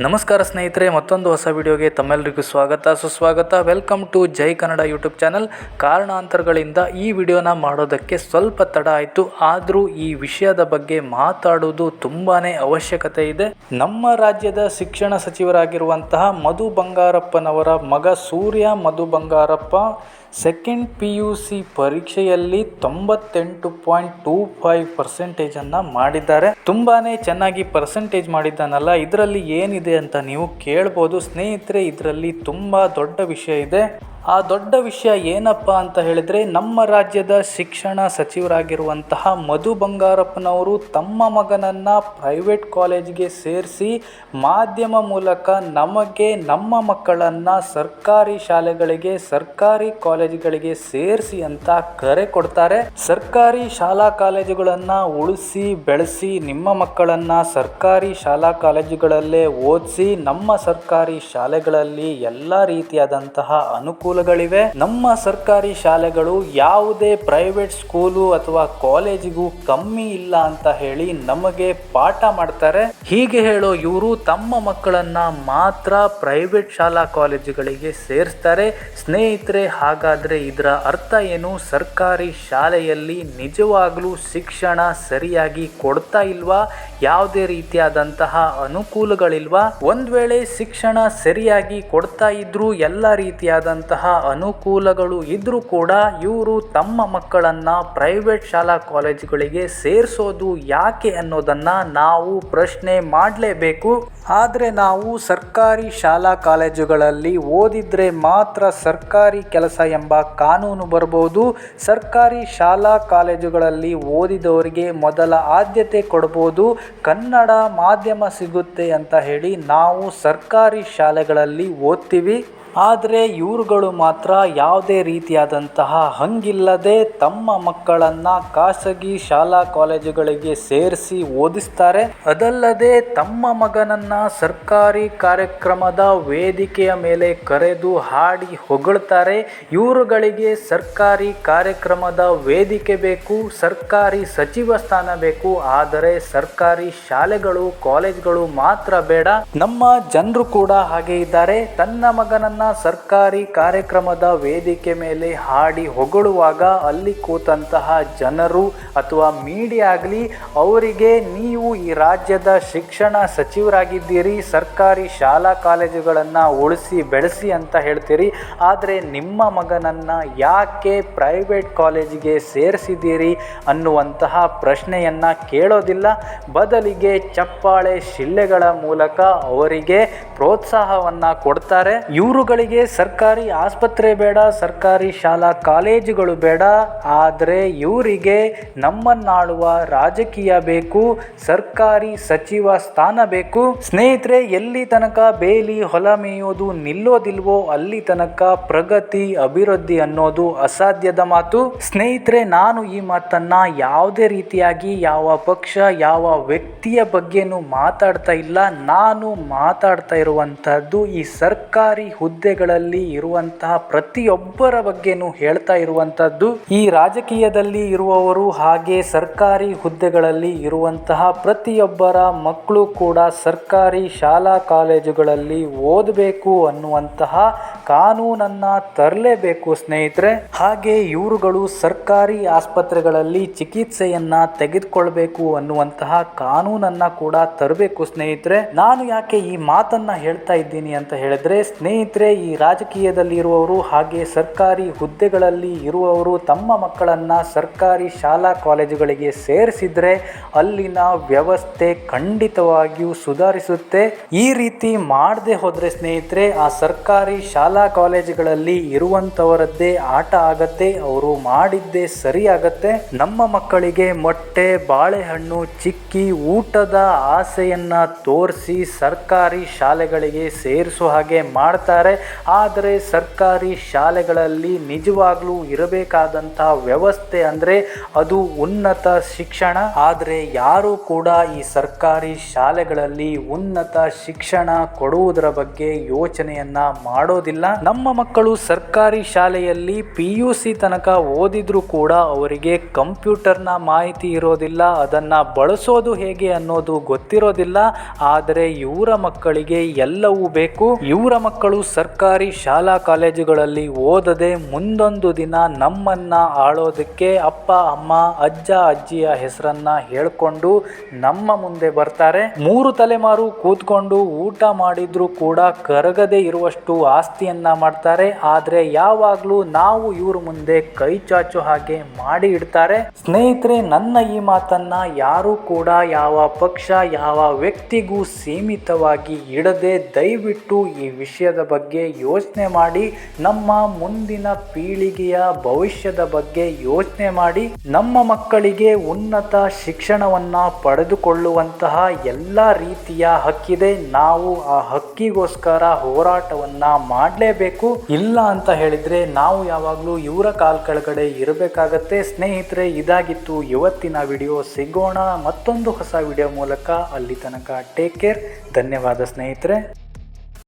ನಮಸ್ಕಾರ ಸ್ನೇಹಿತರೆ, ಮತ್ತೊಂದು ಹೊಸ ವಿಡಿಯೋಗೆ ತಮ್ಮೆಲ್ಲರಿಗೂ ಸ್ವಾಗತ ಸುಸ್ವಾಗತ. Welcome to Jai Kannada YouTube channel. ಕಾರಣಾಂತರಗಳಿಂದ ಈ ವಿಡಿಯೋನ ಮಾಡೋದಕ್ಕೆ ಸ್ವಲ್ಪ ತಡ ಆಯಿತು. ಆದರೂ ಈ ವಿಷಯದ ಬಗ್ಗೆ ಮಾತಾಡೋದು ತುಂಬಾ ಅವಶ್ಯಕತೆ ಇದೆ. ನಮ್ಮ ರಾಜ್ಯದ ಶಿಕ್ಷಣ ಸಚಿವರಾಗಿರುವಂತಹ ಮಧು ಬಂಗಾರಪ್ಪನವರ ಮಗ ಸೂರ್ಯ ಮಧು ಬಂಗಾರಪ್ಪ ಸೆಕೆಂಡ್ PUC ಪರೀಕ್ಷೆಯಲ್ಲಿ 98.25% ಮಾಡಿದ್ದಾರೆ. ತುಂಬಾನೇ ಚೆನ್ನಾಗಿ ಪರ್ಸೆಂಟೇಜ್ ಮಾಡಿದ್ದಾನಲ್ಲ, ಇದರಲ್ಲಿ ಏನಿದೆ ಅಂತ ನೀವು ಕೇಳ್ಬೋದು ಸ್ನೇಹಿತರೆ. ಇದರಲ್ಲಿ ತುಂಬಾ ದೊಡ್ಡ ವಿಷಯ ಇದೆ. ಆ ದೊಡ್ಡ ವಿಷಯ ಏನಪ್ಪ ಅಂತ ಹೇಳಿದ್ರೆ, ನಮ್ಮ ರಾಜ್ಯದ ಶಿಕ್ಷಣ ಸಚಿವರಾಗಿರುವಂತಹ ಮಧು ಬಂಗಾರಪ್ಪನವರು ತಮ್ಮ ಮಗನನ್ನು ಪ್ರೈವೇಟ್ ಕಾಲೇಜ್ಗೆ ಸೇರಿಸಿ ಮಾಧ್ಯಮ ಮೂಲಕ ನಮಗೆ ನಮ್ಮ ಮಕ್ಕಳನ್ನು ಸರ್ಕಾರಿ ಶಾಲೆಗಳಿಗೆ ಸರ್ಕಾರಿ ಕಾಲೇಜುಗಳಿಗೆ ಸೇರಿಸಿ ಅಂತ ಕರೆ ಕೊಡ್ತಾರೆ. ಸರ್ಕಾರಿ ಶಾಲಾ ಕಾಲೇಜುಗಳನ್ನು ಉಳಿಸಿ ಬೆಳೆಸಿ ನಿಮ್ಮ ಮಕ್ಕಳನ್ನು ಸರ್ಕಾರಿ ಶಾಲಾ ಕಾಲೇಜುಗಳಲ್ಲೇ ಓದಿಸಿ ನಮ್ಮ ಸರ್ಕಾರಿ ಶಾಲೆಗಳಲ್ಲಿ ಎಲ್ಲ ರೀತಿಯಾದಂತಹ ಅನುಕೂಲಗಳಿವೆ. ನಮ್ಮ ಸರ್ಕಾರಿ ಶಾಲೆಗಳು ಯಾವುದೇ ಪ್ರೈವೇಟ್ ಸ್ಕೂಲು ಅಥವಾ ಕಾಲೇಜಿಗೂ ಕಮ್ಮಿ ಇಲ್ಲ ಅಂತ ಹೇಳಿ ನಮಗೆ ಪಾಠ ಮಾಡ್ತಾರೆ. ಹೀಗೆ ಹೇಳೋ ಇವರು ತಮ್ಮ ಮಕ್ಕಳನ್ನ ಮಾತ್ರ ಪ್ರೈವೇಟ್ ಶಾಲಾ ಕಾಲೇಜುಗಳಿಗೆ ಸೇರಿಸ್ತಾರೆ. ಸ್ನೇಹಿತರೆ, ಹಾಗಾದ್ರೆ ಇದರ ಅರ್ಥ ಏನು? ಸರ್ಕಾರಿ ಶಾಲೆಯಲ್ಲಿ ನಿಜವಾಗ್ಲೂ ಶಿಕ್ಷಣ ಸರಿಯಾಗಿ ಕೊಡ್ತಾ ಇಲ್ವಾ? ಯಾವುದೇ ರೀತಿಯಾದಂತಹ ಅನುಕೂಲಗಳಿಲ್ವಾ? ಒಂದ್ ವೇಳೆ ಶಿಕ್ಷಣ ಸರಿಯಾಗಿ ಕೊಡ್ತಾ ಇದ್ರು, ಎಲ್ಲ ರೀತಿಯಾದಂತಹ ಅನುಕೂಲಗಳು ಇದ್ರೂ ಕೂಡ ಇವರು ತಮ್ಮ ಮಕ್ಕಳನ್ನ ಪ್ರೈವೇಟ್ ಶಾಲಾ ಕಾಲೇಜುಗಳಿಗೆ ಸೇರಿಸೋದು ಯಾಕೆ ಅನ್ನೋದನ್ನ ನಾವು ಪ್ರಶ್ನೆ ಮಾಡಲೇಬೇಕು. ಆದರೆ ನಾವು ಸರ್ಕಾರಿ ಶಾಲಾ ಕಾಲೇಜುಗಳಲ್ಲಿ ಓದಿದ್ರೆ ಮಾತ್ರ ಸರ್ಕಾರಿ ಕೆಲಸ ಎಂಬ ಕಾನೂನು ಬರಬಹುದು. ಸರ್ಕಾರಿ ಶಾಲಾ ಕಾಲೇಜುಗಳಲ್ಲಿ ಓದಿದವರಿಗೆ ಮೊದಲ ಆದ್ಯತೆ ಕೊಡಬಹುದು, ಕನ್ನಡ ಮಾಧ್ಯಮ ಸಿಗುತ್ತೆ ಅಂತ ಹೇಳಿ ನಾವು ಸರ್ಕಾರಿ ಶಾಲೆಗಳಲ್ಲಿ ಓದ್ತೀವಿ. ಆದರೆ ಇವರುಗಳು ಮಾತ್ರ ಯಾವುದೇ ರೀತಿಯಾದಂತಹ ಹಂಗಿಲ್ಲದೆ ತಮ್ಮ ಮಕ್ಕಳನ್ನು ಖಾಸಗಿ ಶಾಲಾ ಕಾಲೇಜುಗಳಿಗೆ ಸೇರಿಸಿ ಓದಿಸ್ತಾರೆ. ಅದಲ್ಲದೆ ತಮ್ಮ ಮಗನನ್ನು ಸರ್ಕಾರಿ ಕಾರ್ಯಕ್ರಮದ ವೇದಿಕೆಯ ಮೇಲೆ ಕರೆದು ಹಾಡಿ ಹೊಗಳ್ತಾರೆ. ಇವರುಗಳಿಗೆ ಸರ್ಕಾರಿ ಕಾರ್ಯಕ್ರಮದ ವೇದಿಕೆ ಬೇಕು, ಸರ್ಕಾರಿ ಸಚಿವ ಸ್ಥಾನ ಬೇಕು, ಆದರೆ ಸರ್ಕಾರಿ ಶಾಲೆಗಳು ಕಾಲೇಜುಗಳು ಮಾತ್ರ ಬೇಡ. ನಮ್ಮ ಜನರು ಕೂಡ ಹಾಗೆ ಇದ್ದಾರೆ. ತನ್ನ ಮಗನನ್ನ ಸರ್ಕಾರಿ ಕಾರ್ಯಕ್ರಮದ ವೇದಿಕೆ ಮೇಲೆ ಹಾಡಿ ಹೊಗಳುವಾಗ ಅಲ್ಲಿ ಕೂತಂತಹ ಜನರು ಅಥವಾ ಮೀಡಿಯಾ ಆಗಲಿ ಅವರಿಗೆ, ನೀವು ಈ ರಾಜ್ಯದ ಶಿಕ್ಷಣ ಸಚಿವರಾಗಿದ್ದೀರಿ, ಸರ್ಕಾರಿ ಶಾಲಾ ಕಾಲೇಜುಗಳನ್ನು ಉಳಿಸಿ ಬೆಳೆಸಿ ಅಂತ ಹೇಳ್ತೀರಿ, ಆದರೆ ನಿಮ್ಮ ಮಗನನ್ನು ಯಾಕೆ ಪ್ರೈವೇಟ್ ಕಾಲೇಜಿಗೆ ಸೇರಿಸಿದ್ದೀರಿ ಅನ್ನುವಂತಹ ಪ್ರಶ್ನೆಯನ್ನು ಕೇಳೋದಿಲ್ಲ. ಬದಲಿಗೆ ಚಪ್ಪಾಳೆ ಶಿಳ್ಳೆಗಳ ಮೂಲಕ ಅವರಿಗೆ ಪ್ರೋತ್ಸಾಹವನ್ನು ಕೊಡ್ತಾರೆ. ಇವರುಗಳಿಗೆ ಸರ್ಕಾರಿ ಆಸ್ಪತ್ರೆ ಬೇಡ, ಸರ್ಕಾರಿ ಶಾಲಾ ಕಾಲೇಜುಗಳು ಬೇಡ, ಆದರೆ ಇವರಿಗೆ ನಮ್ಮನ್ನಾಳುವ ರಾಜಕೀಯ ಬೇಕು, ಸರ್ಕಾರಿ ಸಚಿವ ಸ್ಥಾನ ಬೇಕು. ಸ್ನೇಹಿತರೆ, ಎಲ್ಲಿ ತನಕ ಬೇಲಿ ಹೊಲ ಮೇಯೋದು ನಿಲ್ಲೋದಿಲ್ವೋ ಅಲ್ಲಿ ತನಕ ಪ್ರಗತಿ ಅಭಿವೃದ್ಧಿ ಅನ್ನೋದು ಅಸಾಧ್ಯದ ಮಾತು. ಸ್ನೇಹಿತರೆ, ನಾನು ಈ ಮಾತನ್ನ ಯಾವುದೇ ರೀತಿಯಾಗಿ ಯಾವ ಪಕ್ಷ ಯಾವ ವ್ಯಕ್ತಿಯ ಬಗ್ಗೆನೂ ಮಾತಾಡ್ತಾ ಇಲ್ಲ. ನಾನು ಮಾತಾಡ್ತಾ ಇರುವಂತಹದ್ದು ಈ ಸರ್ಕಾರಿ ಹುದ್ದೆಗಳಲ್ಲಿ ಇರುವಂತಹ ಪ್ರತಿಯೊಬ್ಬರ ಬಗ್ಗೆನೂ ಹೇಳ್ತಾ ಇರುವಂತಹದ್ದು. ಈ ರಾಜಕೀಯದಲ್ಲಿ ಇರುವವರು ಹಾಗೆ ಸರ್ಕಾರಿ ಹುದ್ದೆಗಳಲ್ಲಿ ಇರುವಂತಹ ಪ್ರತಿಯೊಬ್ಬರ ಮಕ್ಕಳು ಕೂಡ ಸರ್ಕಾರಿ ಶಾಲಾ ಕಾಲೇಜುಗಳಲ್ಲಿ ಓದಬೇಕು ಅನ್ನುವಂತಹ ಕಾನೂನನ್ನ ತರಲೇಬೇಕು ಸ್ನೇಹಿತರೆ. ಹಾಗೆ ಇವರುಗಳು ಸರ್ಕಾರಿ ಆಸ್ಪತ್ರೆಗಳಲ್ಲಿ ಚಿಕಿತ್ಸೆಯನ್ನ ತೆಗೆದುಕೊಳ್ಬೇಕು ಅನ್ನುವಂತಹ ಕಾನೂನನ್ನ ಕೂಡ ತರಬೇಕು ಸ್ನೇಹಿತರೆ. ನಾನು ಯಾಕೆ ಈ ಮಾತನ್ನ ಹೇಳ್ತಾ ಇದ್ದೀನಿ ಅಂತ ಹೇಳಿದ್ರೆ, ಸ್ನೇಹಿತರೆ, ಈ ರಾಜಕೀಯದಲ್ಲಿ ಇರುವವರು ಹಾಗೆ ಸರ್ಕಾರಿ ಹುದ್ದೆಗಳಲ್ಲಿ ಇರುವವರು ತಮ್ಮ ಮಕ್ಕಳನ್ನ ಸರ್ಕಾರಿ ಶಾಲಾ ಕಾಲೇಜುಗಳಿಗೆ ಸೇರಿಸಿದ್ರೆ ಅಲ್ಲಿನ ವ್ಯವಸ್ಥೆ ಖಂಡಿತವಾಗಿಯೂ ಸುಧಾರಿಸುತ್ತೆ. ಈ ರೀತಿ ಮಾಡದೆ ಹೋದ್ರೆ ಸ್ನೇಹಿತರೆ, ಆ ಸರ್ಕಾರಿ ಶಾಲಾ ಕಾಲೇಜುಗಳಲ್ಲಿ ಇರುವಂತವರದ್ದೇ ಆಟ ಆಗತ್ತೆ, ಅವರು ಮಾಡಿದ್ದೇ ಸರಿ ಆಗತ್ತೆ. ನಮ್ಮ ಮಕ್ಕಳಿಗೆ ಮೊಟ್ಟೆ ಬಾಳೆಹಣ್ಣು ಚಿಕ್ಕಿ ಊಟದ ಆಸೆಯನ್ನ ತೋರಿಸಿ ಸರ್ಕಾರಿ ಶಾಲೆಗಳಿಗೆ ಸೇರಿಸುವ ಹಾಗೆ ಮಾಡ್ತಾರೆ. ಆದರೆ ಸರ್ಕಾರಿ ಶಾಲೆಗಳಲ್ಲಿ ನಿಜವಾಗ್ಲೂ ಇರಬೇಕಾದಂತಹ ವ್ಯವಸ್ಥೆ ಅಂದರೆ ಅದು ಉನ್ನತ ಶಿಕ್ಷಣ. ಆದರೆ ಯಾರು ಕೂಡ ಈ ಸರ್ಕಾರಿ ಶಾಲೆಗಳಲ್ಲಿ ಉನ್ನತ ಶಿಕ್ಷಣ ಕೊಡುವುದರ ಬಗ್ಗೆ ಯೋಚನೆಯನ್ನ ಮಾಡೋದಿಲ್ಲ. ನಮ್ಮ ಮಕ್ಕಳು ಸರ್ಕಾರಿ ಶಾಲೆಯಲ್ಲಿ PUC ತನಕ ಓದಿದ್ರು ಕೂಡ ಅವರಿಗೆ ಕಂಪ್ಯೂಟರ್ನ ಮಾಹಿತಿ ಇರೋದಿಲ್ಲ, ಅದನ್ನ ಬಳಸೋದು ಹೇಗೆ ಅನ್ನೋದು ಗೊತ್ತಿರೋದಿಲ್ಲ. ಆದರೆ ಇವರ ಮಕ್ಕಳಿಗೆ ಎಲ್ಲವೂ ಬೇಕು. ಇವರ ಮಕ್ಕಳು ಸರ್ಕಾರಿ ಶಾಲಾ ಕಾಲೇಜುಗಳಲ್ಲಿ ಓದದೆ ಮುಂದೊಂದು ದಿನ ನಮ್ಮನ್ನ ಆಳೋದಕ್ಕೆ ಅಪ್ಪ ಅಮ್ಮ ಅಜ್ಜ ಅಜ್ಜಿಯ ಹೆಸರನ್ನ ಹೇಳ್ಕೊಂಡು ನಮ್ಮ ಮುಂದೆ ಬರ್ತಾರೆ. 3 ತಲೆಮಾರು ಕೂತ್ಕೊಂಡು ಊಟ ಮಾಡಿದ್ರು ಕೂಡ ಕರಗದೆ ಇರುವಷ್ಟು ಆಸ್ತಿಯನ್ನ ಮಾಡ್ತಾರೆ. ಆದ್ರೆ ಯಾವಾಗ್ಲೂ ನಾವು ಇವ್ರ ಮುಂದೆ ಕೈ ಚಾಚು ಹಾಗೆ ಮಾಡಿ ಇಡ್ತಾರೆ. ಸ್ನೇಹಿತರೆ, ನನ್ನ ಈ ಮಾತನ್ನ ಯಾರು ಕೂಡ ಯಾವ ಪಕ್ಷ ಯಾವ ವ್ಯಕ್ತಿಗೂ ಸೀಮಿತವಾಗಿ ಇಡದೆ ದಯವಿಟ್ಟು ಈ ವಿಷಯದ ಬಗ್ಗೆ ಯೋಚನೆ ಮಾಡಿ. ನಮ್ಮ ಮುಂದಿನ ಪೀಳಿಗೆಯ ಭವಿಷ್ಯದ ಬಗ್ಗೆ ಯೋಚನೆ ಮಾಡಿ. ನಮ್ಮ ಮಕ್ಕಳಿಗೆ ಉನ್ನತ ಶಿಕ್ಷಣವನ್ನ ಪಡೆದುಕೊಳ್ಳುವಂತಹ ಎಲ್ಲ ರೀತಿಯ ಹಕ್ಕಿದೆ. ನಾವು ಆ ಹಕ್ಕಿಗೋಸ್ಕರ ಹೋರಾಟವನ್ನ ಮಾಡಲೇಬೇಕು. ಇಲ್ಲ ಅಂತ ಹೇಳಿದ್ರೆ ನಾವು ಯಾವಾಗಲೂ ಇವರ ಕಾಲ್ ಕೆಳಗಡೆ ಇರಬೇಕಾಗತ್ತೆ. ಸ್ನೇಹಿತರೆ, ಇದಾಗಿತ್ತು ಇವತ್ತಿನ ವಿಡಿಯೋ. ಸಿಗೋಣ ಮತ್ತೊಂದು ಹೊಸ ವಿಡಿಯೋ ಮೂಲಕ. ಅಲ್ಲಿ ತನಕ ಟೇಕ್ ಕೇರ್. ಧನ್ಯವಾದ ಸ್ನೇಹಿತರೆ.